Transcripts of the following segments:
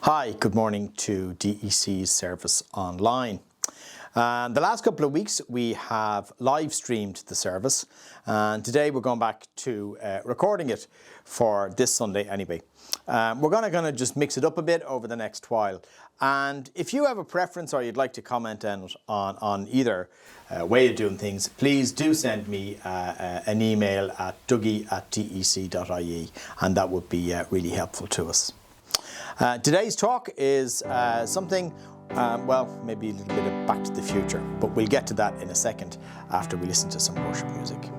Hi, good morning to DEC's service online. The last couple of weeks we have live streamed the service, and today we're going back to recording it for this Sunday anyway. We're going to just mix it up a bit over the next while, and if you have a preference or you'd like to comment on either way of doing things, please do send me an email at dougie@dec.ie, and that would be really helpful to us. Today's talk is something, well, maybe a little bit of back to the future, but we'll get to that in a second after we listen to some worship music.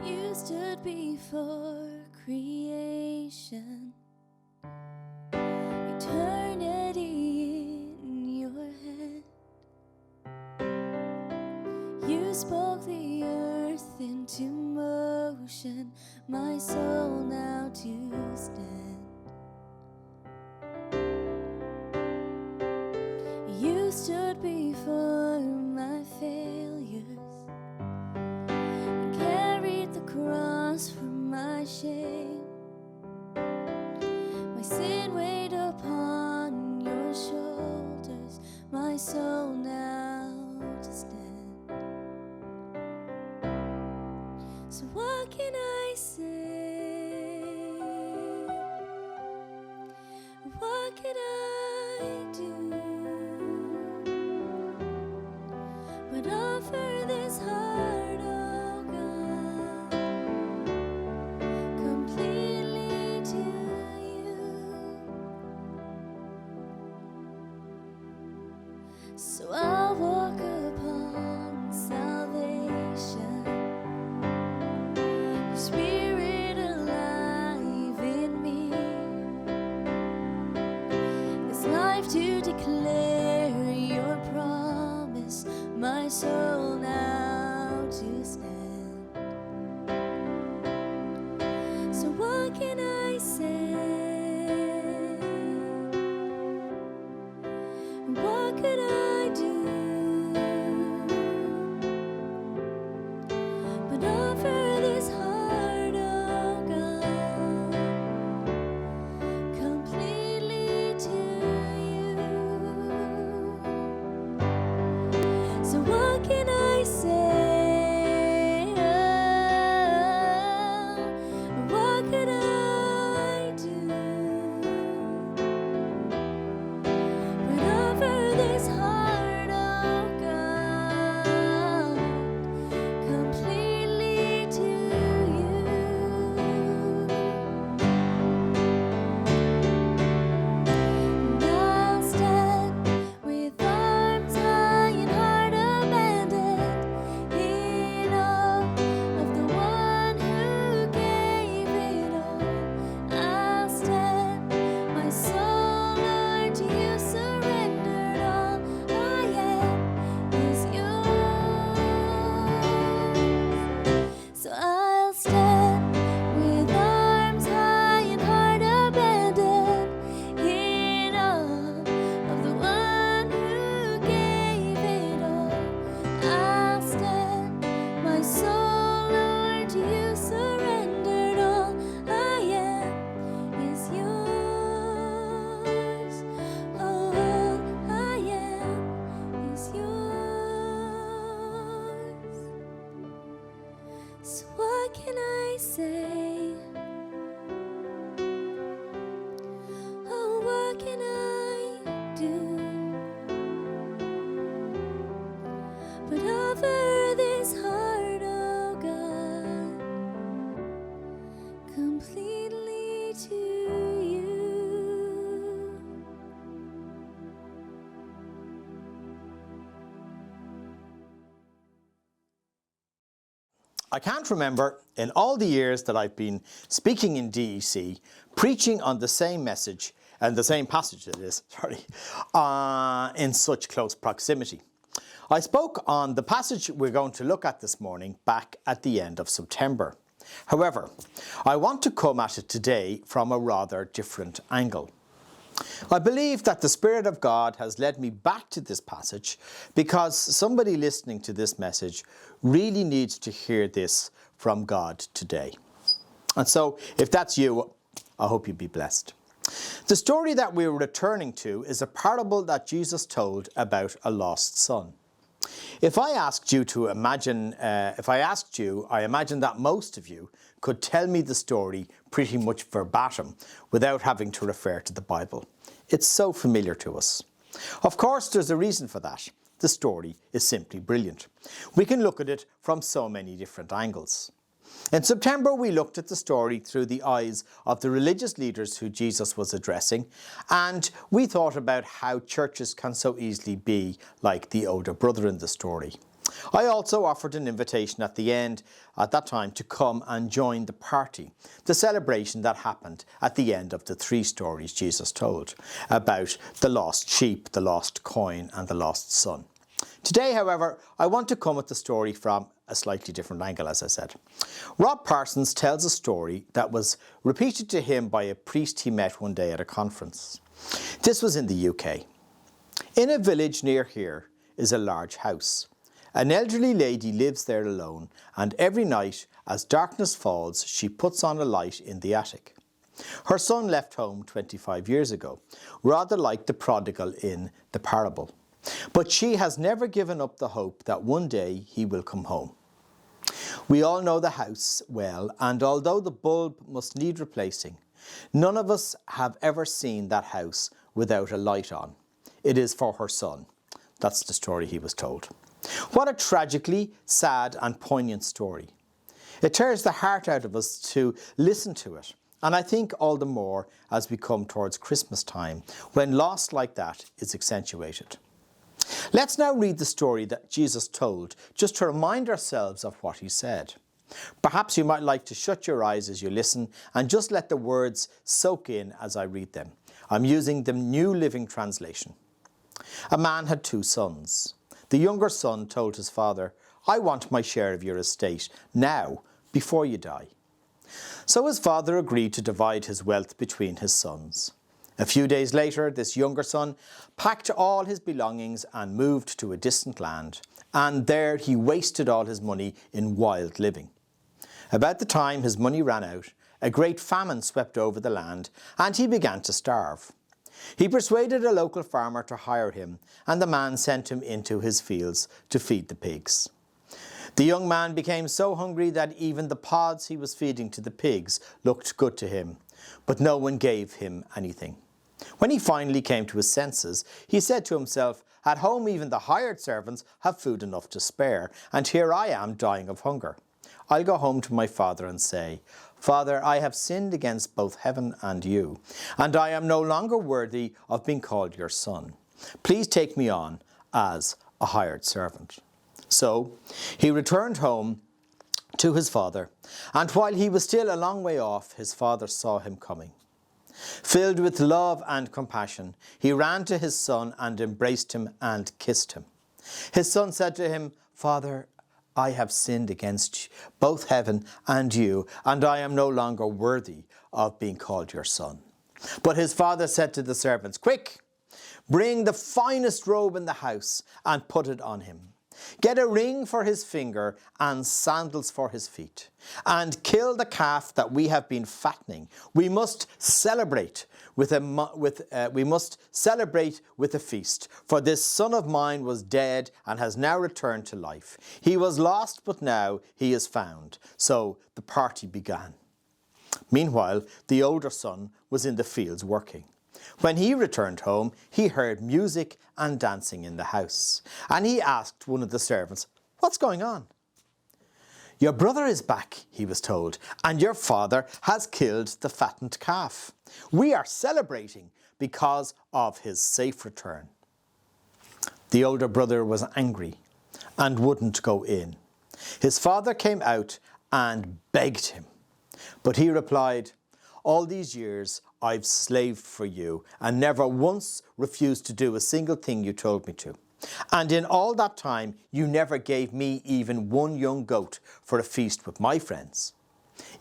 You stood before creation, eternity in your hand. You spoke the earth into motion, my soul now to stand. You stood before my failures, carried the cross for my shame. My sin weighed upon your shoulders, my soul now to stand. So what can I say? What can I do but offer this heart, oh God, completely to you? So I'll walk upon salvation, your spirit alive in me, this life to declare your promise, my soul now to stand. So what can I say? What could I do but offer this heart, oh God, completely to you? So what can I say? What could I do but offer this heart, oh God, completely to you? And I'll stand with arms high and heart abandoned, in awe of the one who gave it all. I'll stand, my soul, Lord, to you surrendered. All I am is yours. So I'll stand with arms high and heart abandoned, in awe of the one who gave it all. I'll stand, my soul, Lord, to you surrendered. All I am is yours. All I am is yours. So what can I say? Oh, what can I do but offer this heart, oh God, completely to you? I can't remember in all the years that I've been speaking in DEC, preaching on the same message and the same passage that is, in such close proximity. I spoke on the passage we're going to look at this morning back at the end of September. However, I want to come at it today from a rather different angle. I believe that the Spirit of God has led me back to this passage because somebody listening to this message really needs to hear this from God today. And so, if that's you, I hope you be blessed. The story that we're returning to is a parable that Jesus told about a lost son. If I asked you, I imagine that most of you could tell me the story pretty much verbatim without having to refer to the Bible. It's so familiar to us. Of course, there's a reason for that. The story is simply brilliant. We can look at it from so many different angles. In September, we looked at the story through the eyes of the religious leaders who Jesus was addressing, and we thought about how churches can so easily be like the older brother in the story. I also offered an invitation at the end, at that time, to come and join the party, the celebration that happened at the end of the 3 stories Jesus told about the lost sheep, the lost coin, and the lost son. Today, however, I want to come at the story from a slightly different angle, as I said. Rob Parsons tells a story that was repeated to him by a priest he met one day at a conference. This was in the UK. In a village near here is a large house. An elderly lady lives there alone, and every night, as darkness falls, she puts on a light in the attic. Her son left home 25 years ago, rather like the prodigal in the parable. But she has never given up the hope that one day he will come home. We all know the house well, and although the bulb must need replacing, none of us have ever seen that house without a light on. It is for her son. That's the story he was told. What a tragically sad and poignant story. It tears the heart out of us to listen to it, and I think all the more as we come towards Christmas time, when loss like that is accentuated. Let's now read the story that Jesus told, just to remind ourselves of what he said. Perhaps you might like to shut your eyes as you listen and just let the words soak in as I read them. I'm using the New Living Translation. A man had 2 sons. The younger son told his father, "I want my share of your estate now, before you die." So his father agreed to divide his wealth between his sons. A few days later, this younger son packed all his belongings and moved to a distant land, and there he wasted all his money in wild living. About the time his money ran out, a great famine swept over the land, and he began to starve. He persuaded a local farmer to hire him, and the man sent him into his fields to feed the pigs. The young man became so hungry that even the pods he was feeding to the pigs looked good to him, but no one gave him anything. When he finally came to his senses, he said to himself, "At home even the hired servants have food enough to spare, and here I am dying of hunger. I'll go home to my father and say, 'Father, I have sinned against both heaven and you, and I am no longer worthy of being called your son. Please take me on as a hired servant.' So he returned home to his father, and while he was still a long way off, his father saw him coming. Filled with love and compassion, he ran to his son and embraced him and kissed him. His son said to him, 'Father, I have sinned against both heaven and you, and I am no longer worthy of being called your son.' But his father said to the servants, 'Quick, bring the finest robe in the house and put it on him. Get a ring for his finger and sandals for his feet, and kill the calf that we have been fattening. We must celebrate with a feast. For this son of mine was dead and has now returned to life. He was lost, but now he is found.' So the party began. Meanwhile, the older son was in the fields working. When he returned home, he heard music and dancing in the house, and he asked one of the servants, 'What's going on?' 'Your brother is back,' he was told, 'and your father has killed the fattened calf. We are celebrating because of his safe return.' The older brother was angry and wouldn't go in. His father came out and begged him, but he replied, 'All these years I've slaved for you and never once refused to do a single thing you told me to. And in all that time, you never gave me even one young goat for a feast with my friends.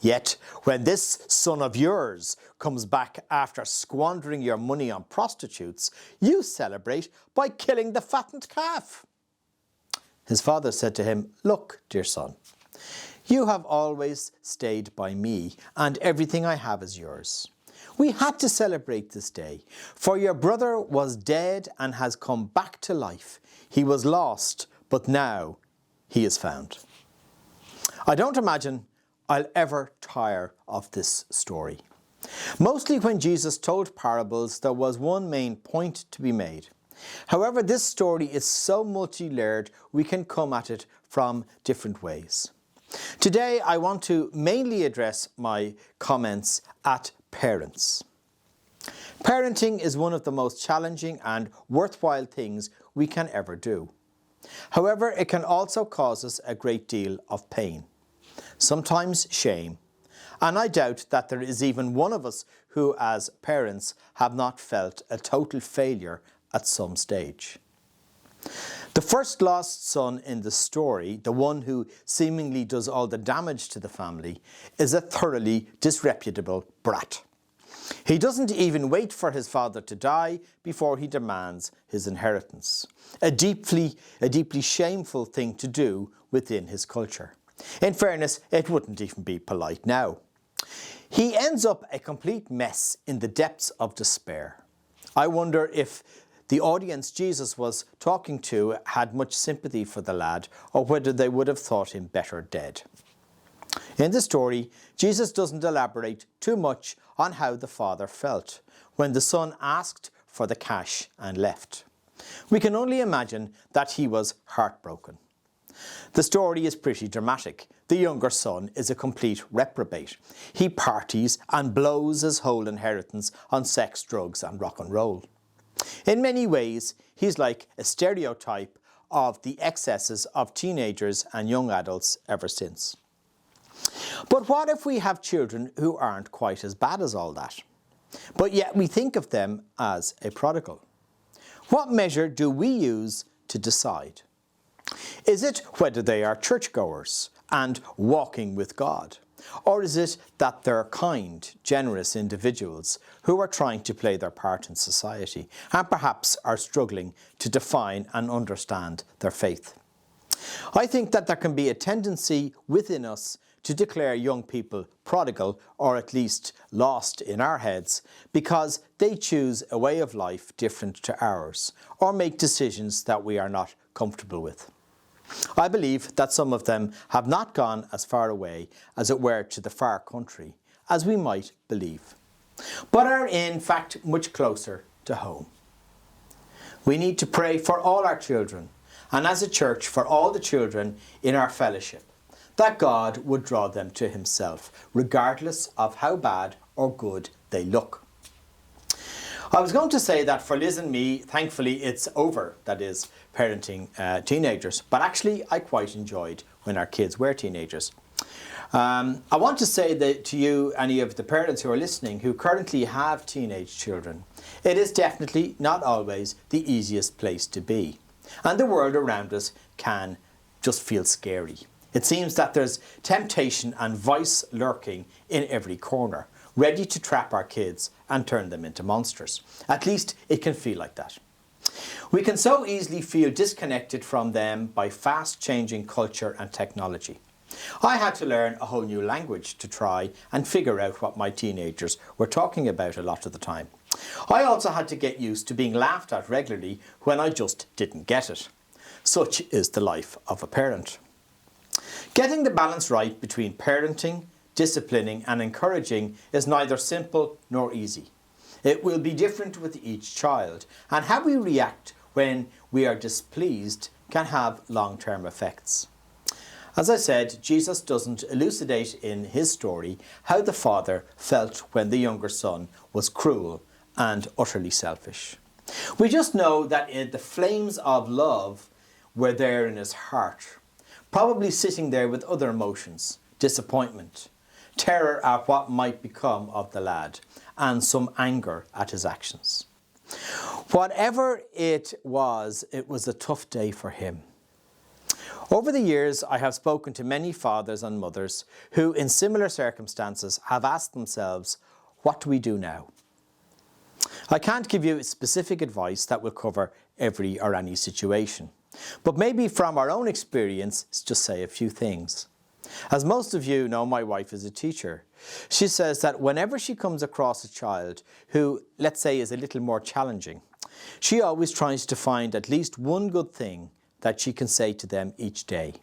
Yet, when this son of yours comes back after squandering your money on prostitutes, you celebrate by killing the fattened calf." His father said to him, "Look, dear son, you have always stayed by me, and everything I have is yours. We had to celebrate this day, for your brother was dead and has come back to life. He was lost, but now he is found." I don't imagine I'll ever tire of this story. Mostly when Jesus told parables, there was one main point to be made. However, this story is so multi-layered, we can come at it from different ways. Today, I want to mainly address my comments at parents. Parenting is one of the most challenging and worthwhile things we can ever do. However, it can also cause us a great deal of pain, sometimes shame, and I doubt that there is even one of us who, as parents, have not felt a total failure at some stage. The first lost son in the story, the one who seemingly does all the damage to the family, is a thoroughly disreputable brat. He doesn't even wait for his father to die before he demands his inheritance. A deeply shameful thing to do within his culture. In fairness, it wouldn't even be polite now. He ends up a complete mess in the depths of despair. I wonder if the audience Jesus was talking to had much sympathy for the lad, or whether they would have thought him better dead. In the story, Jesus doesn't elaborate too much on how the father felt when the son asked for the cash and left. We can only imagine that he was heartbroken. The story is pretty dramatic. The younger son is a complete reprobate. He parties and blows his whole inheritance on sex, drugs and rock and roll. In many ways, he's like a stereotype of the excesses of teenagers and young adults ever since. But what if we have children who aren't quite as bad as all that, but yet we think of them as a prodigal? What measure do we use to decide? Is it whether they are churchgoers and walking with God? Or is it that they're kind, generous individuals who are trying to play their part in society and perhaps are struggling to define and understand their faith? I think that there can be a tendency within us to declare young people prodigal, or at least lost in our heads, because they choose a way of life different to ours, or make decisions that we are not comfortable with. I believe that some of them have not gone as far away, as it were, to the far country, as we might believe, but are in fact much closer to home. We need to pray for all our children, and as a church for all the children in our fellowship, that God would draw them to himself, regardless of how bad or good they look. I was going to say that for Liz and me, thankfully it's over, that is, parenting teenagers, but actually I quite enjoyed when our kids were teenagers. I want to say that to you, any of the parents who are listening who currently have teenage children, it is definitely not always the easiest place to be. And the world around us can just feel scary. It seems that there's temptation and vice lurking in every corner, ready to trap our kids and turn them into monsters. At least it can feel like that. We can so easily feel disconnected from them by fast-changing culture and technology. I had to learn a whole new language to try and figure out what my teenagers were talking about a lot of the time. I also had to get used to being laughed at regularly when I just didn't get it. Such is the life of a parent. Getting the balance right between parenting, disciplining and encouraging is neither simple nor easy. It will be different with each child, and how we react when we are displeased can have long-term effects. As I said, Jesus doesn't elucidate in his story how the father felt when the younger son was cruel and utterly selfish. We just know that the flames of love were there in his heart, probably sitting there with other emotions, disappointment, terror at what might become of the lad, and some anger at his actions. Whatever it was a tough day for him. Over the years, I have spoken to many fathers and mothers who, in similar circumstances, have asked themselves, what do we do now? I can't give you specific advice that will cover every or any situation, but maybe from our own experience, just say a few things. As most of you know, my wife is a teacher. She says that whenever she comes across a child who, let's say, is a little more challenging, she always tries to find at least one good thing that she can say to them each day.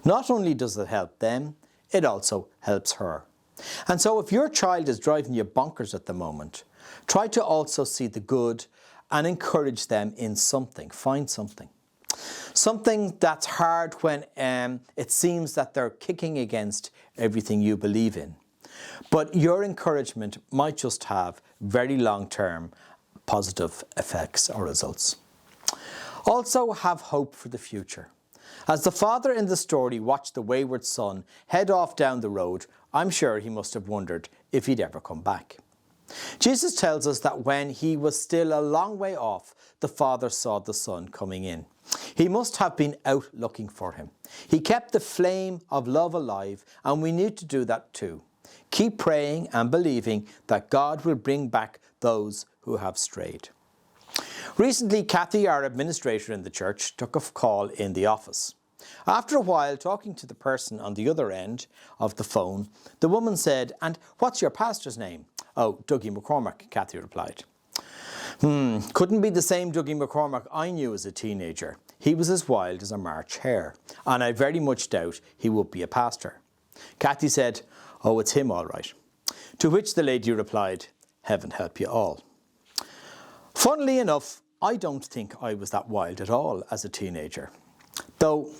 Not only does it help them, it also helps her. And so if your child is driving you bonkers at the moment, try to also see the good and encourage them in something. Find something. Something that's hard when it seems that they're kicking against everything you believe in. But your encouragement might just have very long-term positive effects or results. Also have hope for the future. As the father in the story watched the wayward son head off down the road, I'm sure he must have wondered if he'd ever come back. Jesus tells us that when he was still a long way off, the father saw the son coming in. He must have been out looking for him. He kept the flame of love alive, and we need to do that too. Keep praying and believing that God will bring back those who have strayed. Recently, Kathy, our administrator in the church, took a call in the office. After a while, talking to the person on the other end of the phone, the woman said, "And what's your pastor's name?" "Oh, Dougie McCormack," Kathy replied. Couldn't be the same Dougie McCormack I knew as a teenager. He was as wild as a March hare, and I very much doubt he would be a pastor. Kathy said, "Oh, it's him all right." To which the lady replied, "Heaven help you all." Funnily enough, I don't think I was that wild at all as a teenager. Though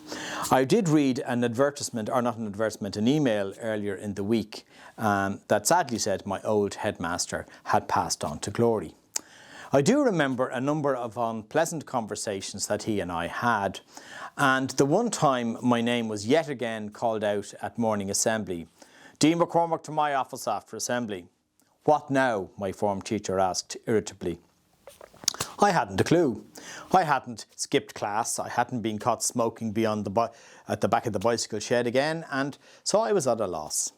I did read an advertisement, or not an advertisement, an email earlier in the week that sadly said my old headmaster had passed on to glory. I do remember a number of unpleasant conversations that he and I had, and the one time my name was yet again called out at morning assembly. "Dean McCormack to my office after assembly." "What now?" my form teacher asked irritably. I hadn't a clue. I hadn't skipped class, I hadn't been caught smoking at the back of the bicycle shed again, and so I was at a loss.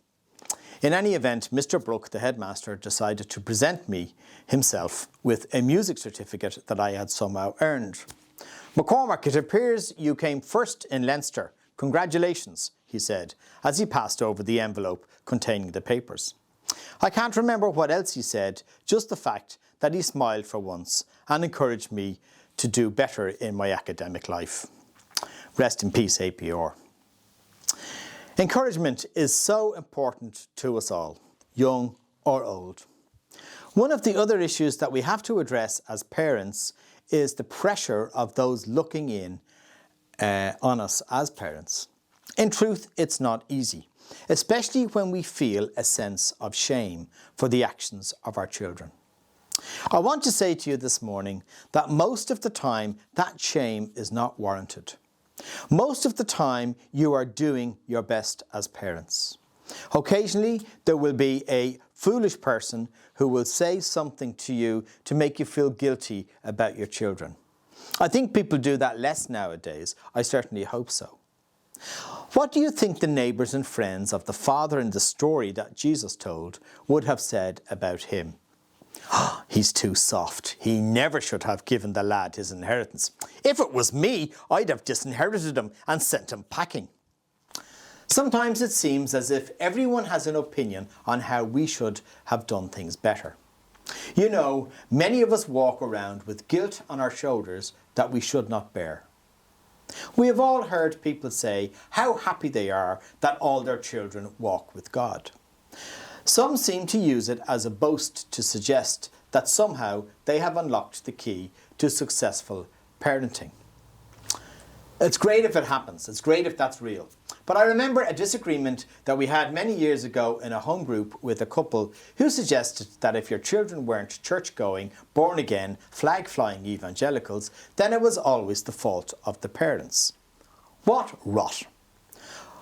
In any event, Mr. Brooke, the headmaster, decided to present me himself with a music certificate that I had somehow earned. "McCormack, it appears you came first in Leinster. Congratulations," he said, as he passed over the envelope containing the papers. I can't remember what else he said, just the fact that he smiled for once and encouraged me to do better in my academic life. Rest in peace, APR. Encouragement is so important to us all, young or old. One of the other issues that we have to address as parents is the pressure of those looking in on us as parents. In truth, it's not easy, especially when we feel a sense of shame for the actions of our children. I want to say to you this morning that most of the time that shame is not warranted. Most of the time you are doing your best as parents. Occasionally there will be a foolish person who will say something to you to make you feel guilty about your children. I think people do that less nowadays. I certainly hope so. What do you think the neighbours and friends of the father in the story that Jesus told would have said about him? "He's too soft. He never should have given the lad his inheritance. If it was me, I'd have disinherited him and sent him packing." Sometimes it seems as if everyone has an opinion on how we should have done things better. You know, many of us walk around with guilt on our shoulders that we should not bear. We have all heard people say how happy they are that all their children walk with God. Some seem to use it as a boast to suggest that somehow they have unlocked the key to successful parenting. It's great if it happens. It's great if that's real. But I remember a disagreement that we had many years ago in a home group with a couple who suggested that if your children weren't church-going, born-again, flag-flying evangelicals, then it was always the fault of the parents. What rot!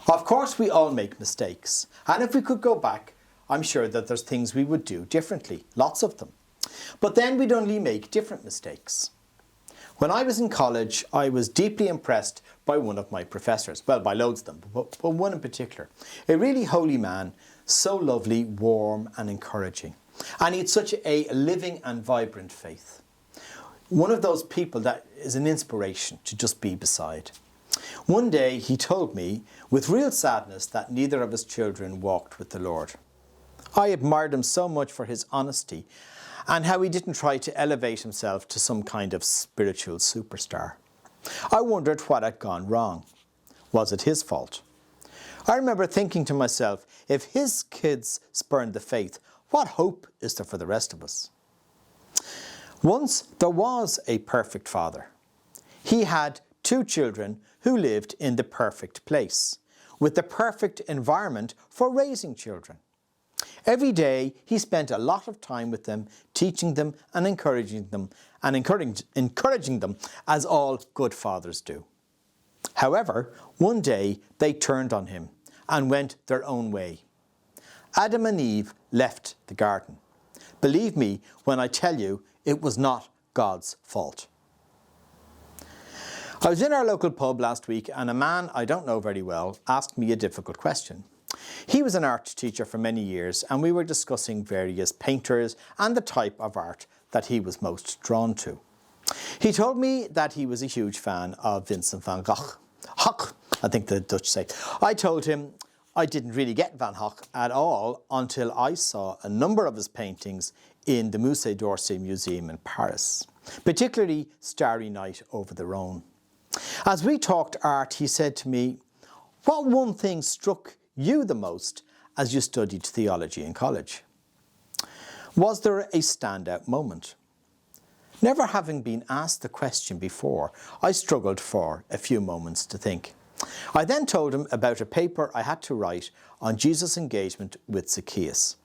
Of course we all make mistakes, and if we could go back, I'm sure that there's things we would do differently, lots of them. But then we'd only make different mistakes. When I was in college, I was deeply impressed by one of my professors. Well, by loads of them, but one in particular. A really holy man, so lovely, warm and encouraging. And he had such a living and vibrant faith. One of those people that is an inspiration to just be beside. One day he told me with real sadness that neither of his children walked with the Lord. I admired him so much for his honesty and how he didn't try to elevate himself to some kind of spiritual superstar. I wondered what had gone wrong. Was it his fault? I remember thinking to myself, if his kids spurned the faith, what hope is there for the rest of us? Once there was a perfect father. He had 2 children who lived in the perfect place, with the perfect environment for raising children. Every day he spent a lot of time with them, teaching them and encouraging them, as all good fathers do. However, one day they turned on him and went their own way. Adam and Eve left the garden. Believe me when I tell you, it was not God's fault. I was in our local pub last week and a man I don't know very well asked me a difficult question. He was an art teacher for many years and we were discussing various painters and the type of art that he was most drawn to. He told me that he was a huge fan of Vincent van Gogh. Gogh, I think the Dutch say. I told him I didn't really get Van Gogh at all until I saw a number of his paintings in the Musée d'Orsay Museum in Paris, particularly Starry Night over the Rhone. As we talked art, he said to me, "What one thing struck you the most as you studied theology in college?" Was there a standout moment? Never having been asked the question before, I struggled for a few moments to think. I then told him about a paper I had to write on Jesus' engagement with Zacchaeus.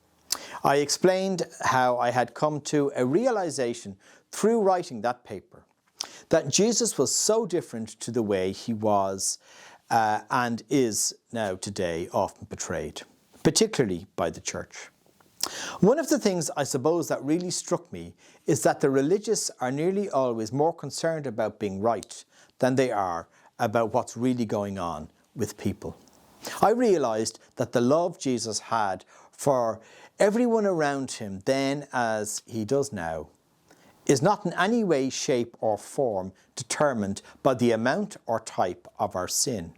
I explained how I had come to a realization through writing that paper that Jesus was so different to the way he was and is now today often portrayed, particularly by the church. One of the things I suppose that really struck me is that the religious are nearly always more concerned about being right than they are about what's really going on with people. I realised that the love Jesus had for everyone around him then as he does now is not in any way, shape or form determined by the amount or type of our sin.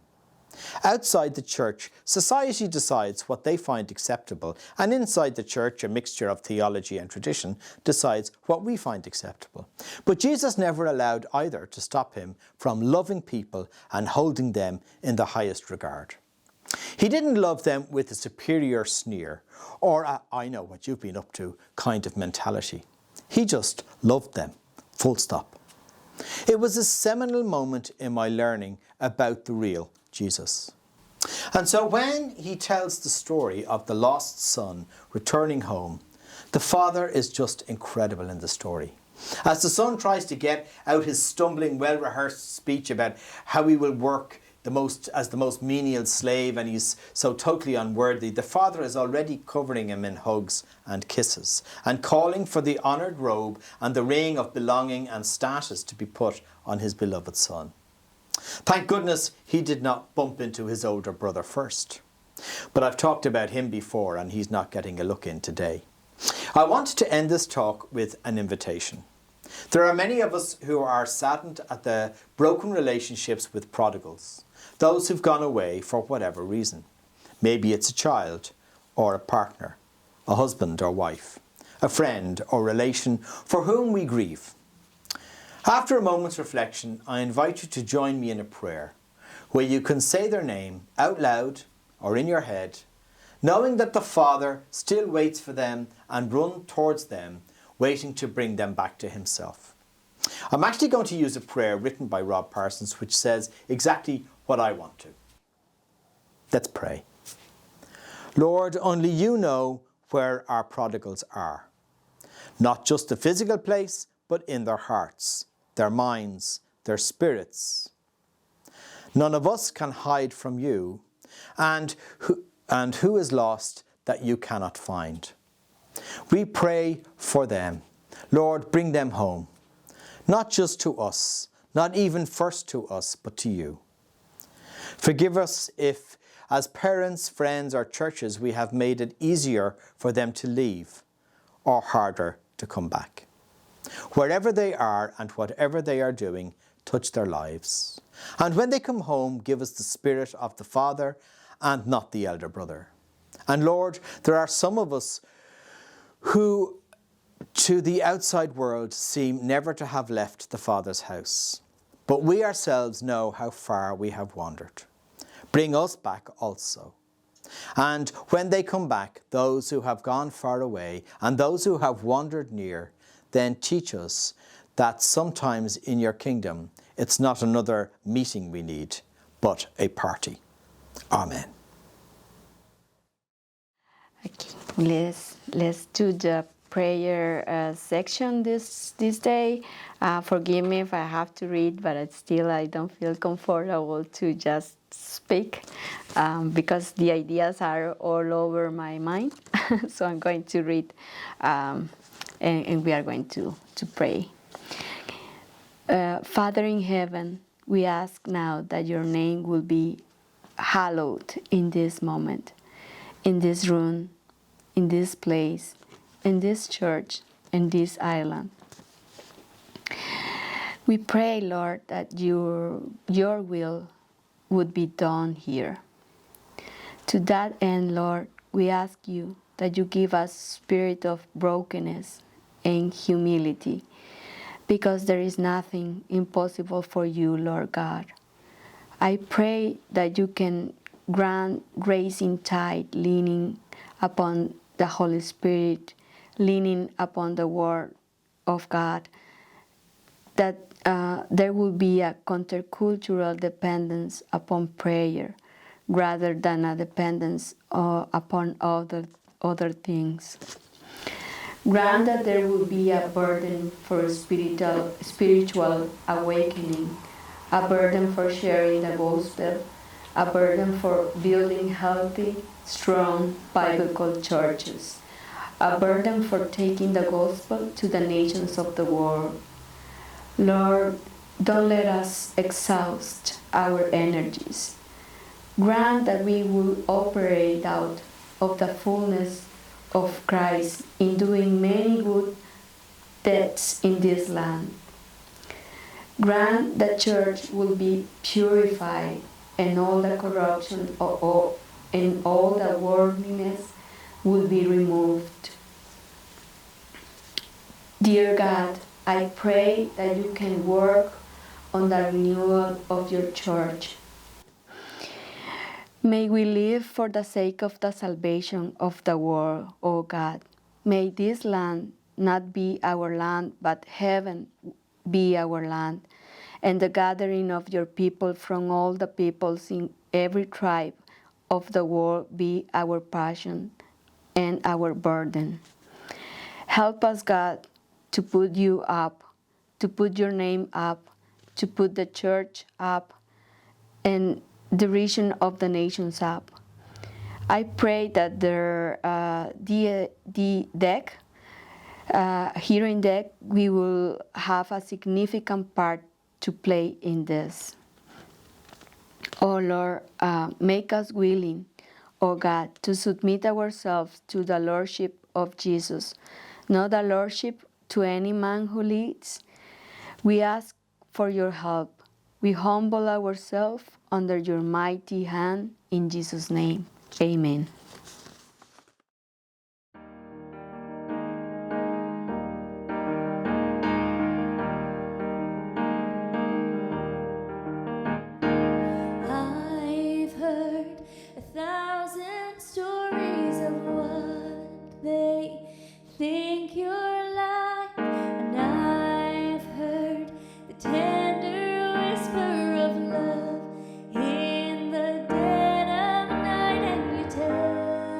Outside the church, society decides what they find acceptable, and inside the church, a mixture of theology and tradition decides what we find acceptable. But Jesus never allowed either to stop him from loving people and holding them in the highest regard. He didn't love them with a superior sneer or a "I know what you've been up to" kind of mentality. He just loved them, full stop. It was a seminal moment in my learning about the real Jesus. And so when he tells the story of the lost son returning home, the father is just incredible in the story. As the son tries to get out his stumbling, well-rehearsed speech about how he will work as the most menial slave and he's so totally unworthy, the father is already covering him in hugs and kisses and calling for the honoured robe and the ring of belonging and status to be put on his beloved son. Thank goodness he did not bump into his older brother first. But I've talked about him before and he's not getting a look in today. I want to end this talk with an invitation. There are many of us who are saddened at the broken relationships with prodigals, those who've gone away for whatever reason. Maybe it's a child or a partner, a husband or wife, a friend or relation for whom we grieve. After a moment's reflection, I invite you to join me in a prayer where you can say their name out loud or in your head, knowing that the Father still waits for them and run towards them, waiting to bring them back to himself. I'm actually going to use a prayer written by Rob Parsons which says exactly what I want to. Let's pray. Lord, only you know where our prodigals are. Not just the physical place, but in their hearts, their minds, their spirits. None of us can hide from you, and who is lost that you cannot find. We pray for them. Lord, bring them home. not just to us, not even first to us, but to you. Forgive us if, as parents, friends, or churches, we have made it easier for them to leave or harder to come back. Wherever they are and whatever they are doing, touch their lives. And when they come home, give us the spirit of the father and not the elder brother. And Lord, there are some of us who to the outside world seem never to have left the Father's house. But we ourselves know how far we have wandered. Bring us back also. And when they come back, those who have gone far away and those who have wandered near, then teach us that sometimes in your kingdom, it's not another meeting we need, but a party. Amen. Okay, let's do the prayer section this day. Forgive me if I have to read, but I don't feel comfortable to just speak because the ideas are all over my mind. So I'm going to read and we are going to pray. Father in heaven, we ask now that your name will be hallowed in this moment, in this room, in this place, in this church, in this island. We pray, Lord, that your will would be done here. To that end, Lord, we ask you that you give us spirit of brokenness and humility, because there is nothing impossible for you, Lord God. I pray that you can grant raising tide, leaning upon the Holy Spirit, leaning upon the Word of God, that there will be a countercultural dependence upon prayer rather than a dependence upon other things. Grant that there will be a burden for spiritual awakening, a burden for sharing the gospel, a burden for building healthy, strong biblical churches, a burden for taking the gospel to the nations of the world. Lord, don't let us exhaust our energies. Grant that we will operate out of the fullness of Christ in doing many good deeds in this land. Grant that church will be purified and all the corruption and all the worldliness will be removed. Dear God, I pray that you can work on the renewal of your church. May we live for the sake of the salvation of the world, O God. May this land not be our land, but heaven be our land, and the gathering of your people from all the peoples in every tribe of the world be our passion and our burden. Help us, God, to put you up, to put your name up, to put the church up, and the region of the nations up. I pray that the DEC, here in DEC, we will have a significant part to play in this. Oh Lord, make us willing, oh God, to submit ourselves to the Lordship of Jesus, not the Lordship to any man who leads. We ask for your help. We humble ourselves under your mighty hand in Jesus' name. Amen. I've heard 1,000 stories of what they think you're like, and I've heard the tender whisper of love in the dead of night, and you tell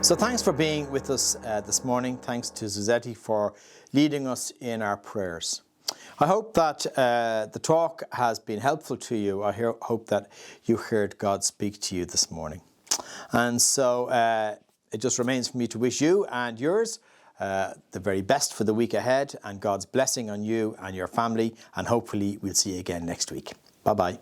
So thanks for being with us this morning. Thanks to Zucethy for leading us in our prayers. I hope that the talk has been helpful to you. I hope that you heard God speak to you this morning. And so it just remains for me to wish you and yours the very best for the week ahead, and God's blessing on you and your family, and hopefully we'll see you again next week. Bye-bye.